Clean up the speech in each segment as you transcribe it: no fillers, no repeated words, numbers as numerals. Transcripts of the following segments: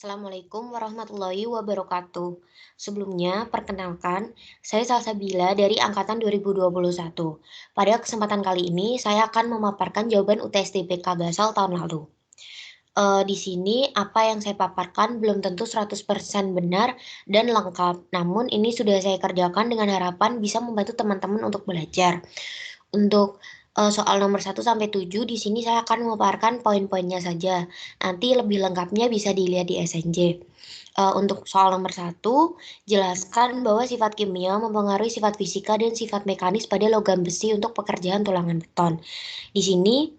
Assalamualaikum warahmatullahi wabarakatuh. Sebelumnya, perkenalkan, saya Salsabila dari Angkatan 2021. Pada kesempatan kali ini, saya akan memaparkan jawaban UTS-TPK Gasal tahun lalu. Di sini, apa yang saya paparkan belum tentu 100% benar dan lengkap. Namun, ini sudah saya kerjakan dengan harapan bisa membantu teman-teman untuk belajar. Untuk, soal nomor 1 sampai 7 di sini saya akan memaparkan poin-poinnya saja. Nanti lebih lengkapnya bisa dilihat di SNJ. Untuk soal nomor 1, jelaskan bahwa sifat kimia mempengaruhi sifat fisika dan sifat mekanis pada logam besi untuk pekerjaan tulangan beton. Di sini,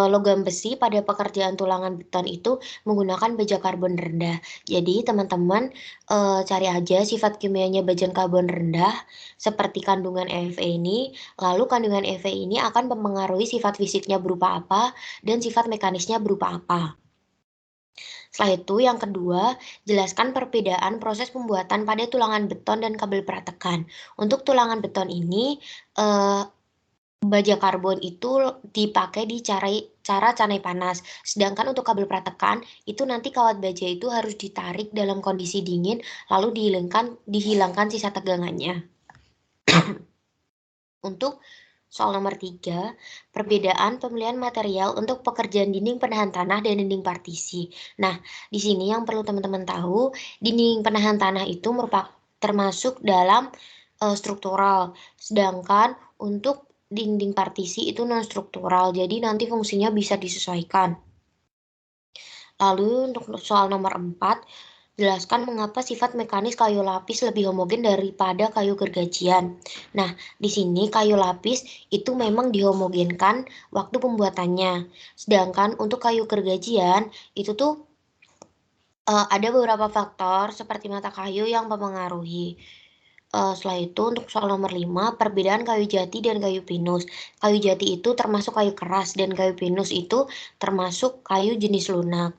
logam besi pada pekerjaan tulangan beton itu menggunakan baja karbon rendah. Jadi teman-teman, cari aja sifat kimianya baja karbon rendah seperti kandungan Fe ini, lalu kandungan Fe ini akan mempengaruhi sifat fisiknya berupa apa dan sifat mekanisnya berupa apa. Setelah itu yang kedua, jelaskan perbedaan proses pembuatan pada tulangan beton dan kabel pratekan. Untuk tulangan beton ini, eee baja karbon itu dipakai di cara canai panas, sedangkan untuk kabel pratekan, itu nanti kawat baja itu harus ditarik dalam kondisi dingin, lalu dihilangkan sisa tegangannya. Untuk soal nomor 3, perbedaan pemilihan material untuk pekerjaan dinding penahan tanah dan dinding partisi. Nah, di sini yang perlu teman-teman tahu, dinding penahan tanah itu termasuk dalam, struktural, sedangkan untuk dinding partisi itu non-struktural, jadi nanti fungsinya bisa disesuaikan. Lalu untuk soal nomor 4, jelaskan mengapa sifat mekanis kayu lapis lebih homogen daripada kayu gergajian. Nah, di sini kayu lapis itu memang dihomogenkan waktu pembuatannya. Sedangkan untuk kayu gergajian itu tuh ada beberapa faktor seperti mata kayu yang mempengaruhi. Setelah itu untuk soal nomor 5, perbedaan kayu jati dan kayu pinus. Kayu jati itu termasuk kayu keras dan kayu pinus itu termasuk kayu jenis lunak.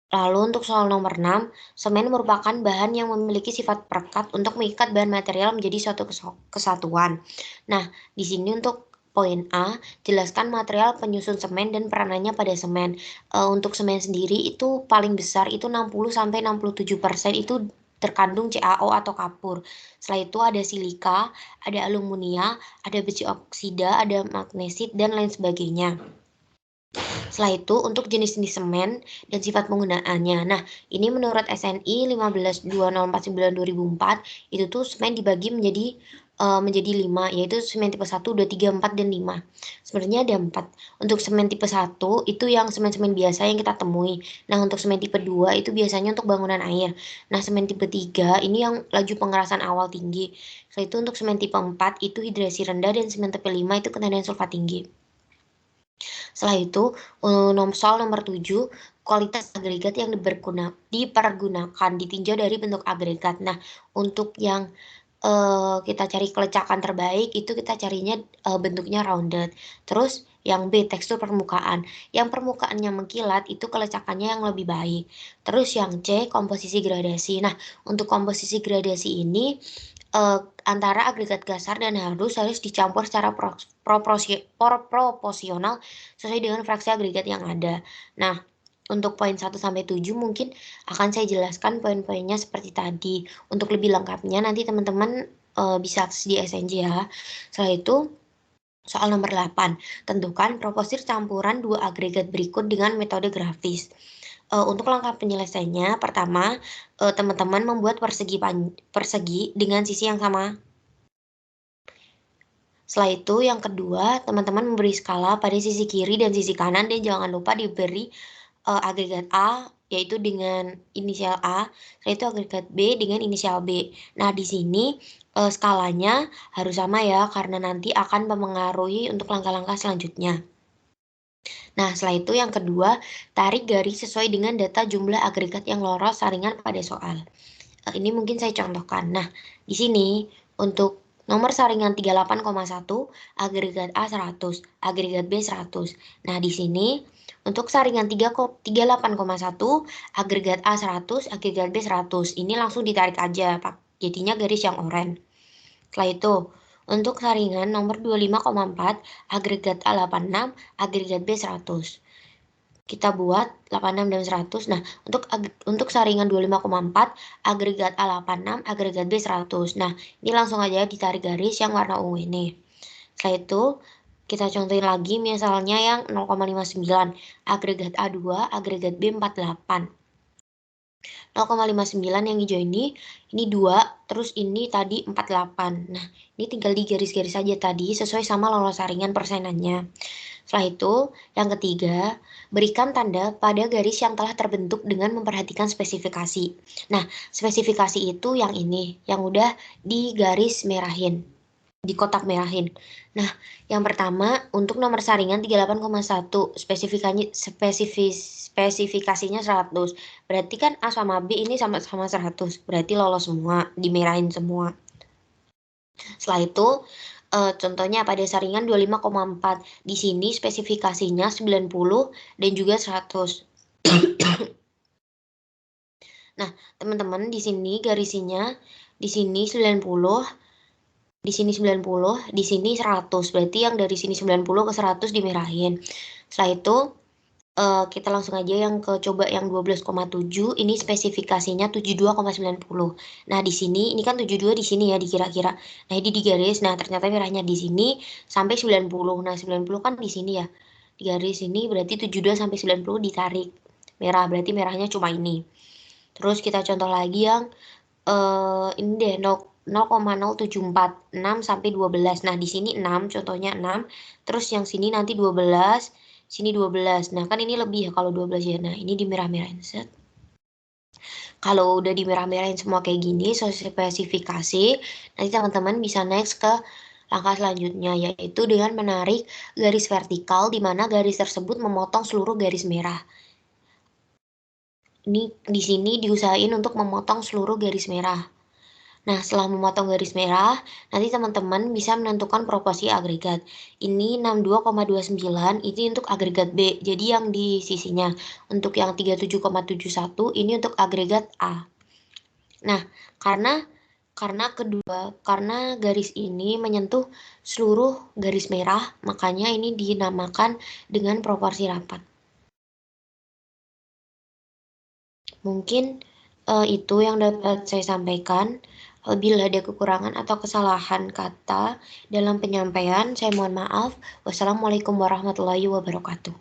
Lalu untuk soal nomor 6, semen merupakan bahan yang memiliki sifat perekat untuk mengikat bahan material menjadi suatu kesatuan. Nah, di sini untuk poin A, jelaskan material penyusun semen dan peranannya pada semen. Untuk semen sendiri itu paling besar itu 60-67% itu terkandung CaO atau kapur. Setelah itu ada silika, ada aluminia, ada besi oksida, ada magnesit, dan lain sebagainya. Setelah itu untuk jenis-jenis semen dan sifat penggunaannya. Nah, ini menurut SNI 15.2049/2004 itu tuh semen dibagi menjadi 5, yaitu semen tipe 1, 2, 3, 4, dan 5. Sebenarnya ada 4. Untuk semen tipe 1 itu yang semen-semen biasa yang kita temui. Nah, untuk semen tipe 2 itu biasanya untuk bangunan air. Nah, semen tipe 3 ini yang laju pengerasan awal tinggi. Setelah itu untuk semen tipe 4 itu hidrasi rendah dan semen tipe 5 itu kandungan sulfat tinggi. Setelah itu, soal nomor 7, kualitas agregat yang dipergunakan ditinjau dari bentuk agregat. Nah, untuk yang, kita cari kelecakan terbaik itu kita carinya, bentuknya rounded. Terus yang B, tekstur permukaan. Yang permukaannya mengkilat itu keletakannya yang lebih baik. Terus yang C, komposisi gradasi. Nah, untuk komposisi gradasi ini, antara agregat kasar dan halus harus dicampur secara proporsional sesuai dengan fraksi agregat yang ada. Nah, untuk poin 1 sampai 7 mungkin akan saya jelaskan poin-poinnya seperti tadi. Untuk lebih lengkapnya nanti teman-teman, bisa akses di SNJ ya. Setelah itu, soal nomor 8, tentukan proporsi campuran 2 agregat berikut dengan metode grafis. Untuk langkah penyelesaiannya, pertama, teman-teman membuat persegi dengan sisi yang sama. Setelah itu yang kedua, teman-teman memberi skala pada sisi kiri dan sisi kanan dan jangan lupa diberi, agregat A, yaitu dengan inisial A, setelah itu agregat B dengan inisial B. Nah, di sini, skalanya harus sama ya, karena nanti akan mempengaruhi untuk langkah-langkah selanjutnya. Nah, setelah itu yang kedua, tarik garis sesuai dengan data jumlah agregat yang lolos saringan pada soal. Ini mungkin saya contohkan. Nah, di sini untuk nomor saringan 38,1, agregat A 100, agregat B 100. Nah, di sini untuk saringan 38,1, agregat A 100, agregat B 100. Ini langsung ditarik aja, Pak. Jadinya garis yang oranye. Setelah itu, untuk saringan nomor 25,4, agregat A 86, agregat B 100. kita buat 86 dan 100. Nah, untuk saringan 25,4, agregat A 86, agregat B 100. Nah, ini langsung aja ditarik garis yang warna ungu ini. Setelah itu, kita contohin lagi misalnya yang 0,59, agregat A2, agregat B 48. 0,59 yang hijau ini 2, terus ini tadi 48. Nah, ini tinggal digaris-garis saja tadi sesuai sama lolos saringan persenannya. Setelah itu, yang ketiga, berikan tanda pada garis yang telah terbentuk dengan memperhatikan spesifikasi. Nah, spesifikasi itu yang ini, yang udah digaris merahin, di kotak merahin. Nah, yang pertama untuk nomor saringan 38,1, spesifikasinya 100. Berarti kan A sama B ini sama-sama 100. Berarti lolos semua, dimerahin semua. Setelah itu, contohnya pada saringan 25,4. Di sini spesifikasinya 90 dan juga 100. Nah, teman-teman di sini garisinya di sini 90, di sini 90, di sini 100. Berarti yang dari sini 90 ke 100 dimerahin. Setelah itu kita langsung aja yang coba yang 12,7, ini spesifikasinya 72,90. Nah, di sini ini kan 72 di sini ya dikira-kira. Nah, ini digaris. Nah, ternyata merahnya di sini sampai 90. Nah, 90 kan di sini ya. Di garis ini berarti 72 sampai 90 ditarik. Merah berarti merahnya cuma ini. Terus kita contoh lagi yang ini deh 0,074, 6 sampai 12. Nah, di sini 6, contohnya 6. Terus yang sini nanti 12, sini 12. Nah, kan ini lebih ya kalau 12 ya. Nah, ini dimerah-merahin set. Kalau udah dimerah-merahin semua kayak gini, spesifikasi, nanti teman-teman bisa next ke langkah selanjutnya, yaitu dengan menarik garis vertikal di mana garis tersebut memotong seluruh garis merah. Ini di sini diusahain untuk memotong seluruh garis merah. Nah, setelah memotong garis merah, nanti teman-teman bisa menentukan proporsi agregat. Ini 62,29, ini untuk agregat B, jadi yang di sisinya. Untuk yang 37,71, ini untuk agregat A. Nah, karena garis ini menyentuh seluruh garis merah, makanya ini dinamakan dengan proporsi rapat. Mungkin itu yang dapat saya sampaikan. Bila ada kekurangan atau kesalahan kata dalam penyampaian, saya mohon maaf. Wassalamualaikum warahmatullahi wabarakatuh.